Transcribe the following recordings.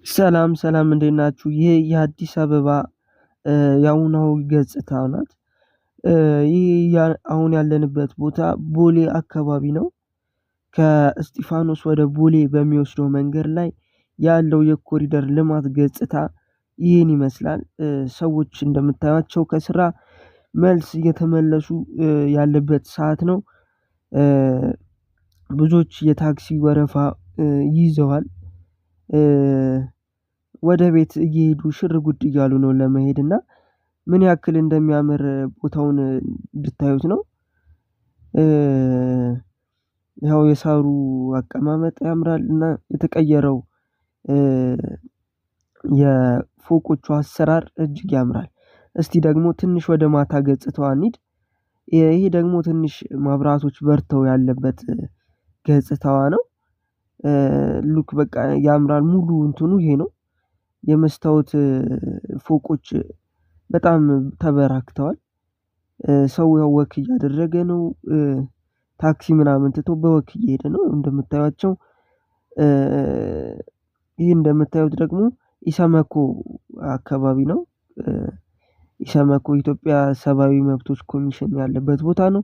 ሰላም ሰላም እንዴት ናችሁ? ይህ የአዲስ አበባ የአሁናዊ ገጽታ ናት። አሁን ያለንበት ቦታ ቦሌ አካባቢ ነው። ከእስጢፋኖስ ወደ ቦሌ በሚወስደው መንገድ ላይ ያለው የኮሪደር ልማት ገጽታ ይህን ይመስላል። ሰዎች እንደምታዩቸው ከስራ መልስ እየተመለሱ ያለበት ሰዓት ነው። ብዙዎች የታክሲ ወረፋ ይዘዋል። ወደ ቤት እየሄዱ ሽር ጉድ እያሉ ነው ለመሄድ እና ምን ያክል እንደሚያምር ቦታውን እንድታዩት ነው። ያው የሳሩ አቀማመጥ ያምራል እና የተቀየረው የፎቆቹ አሰራር እጅግ ያምራል። እስቲ ደግሞ ትንሽ ወደ ማታ ገጽታዋ እንሂድ። ይሄ ደግሞ ትንሽ መብራቶች በርተው ያለበት ገጽታዋ ነው። ሉክ በቃ ያምራል ሙሉ እንትኑ ይሄ ነው። የመስታወት ፎቆች በጣም ተበራክተዋል። ሰው ያው ወክ እያደረገ ነው። ታክሲ ምናምን ትቶ በወክ እየሄደ ነው እንደምታዩቸው። ይህ እንደምታዩት ደግሞ ኢሰመኮ አካባቢ ነው። ኢሰመኮ ኢትዮጵያ ሰብአዊ መብቶች ኮሚሽን ያለበት ቦታ ነው።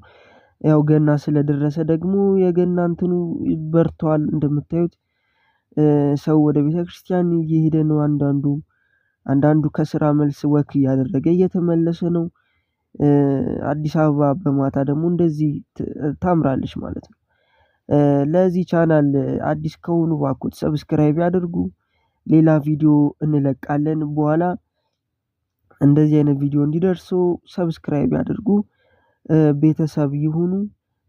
ያው ገና ስለደረሰ ደግሞ የገና እንትኑ በርቷል እንደምታዩት። ሰው ወደ ቤተክርስቲያን እየሄደ ነው። አንዳንዱ ከስራ መልስ ወክ እያደረገ እየተመለሰ ነው። አዲስ አበባ በማታ ደግሞ እንደዚህ ታምራለች ማለት ነው። ለዚህ ቻናል አዲስ ከሆኑ እባክዎት ሰብስክራይብ ያድርጉ። ሌላ ቪዲዮ እንለቃለን በኋላ እንደዚህ አይነት ቪዲዮ እንዲደርሱ ሰብስክራይብ ያድርጉ። ቤተሰብ ይሁኑ።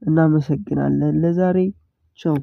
እናመሰግናለን። ለዛሬ ቻው።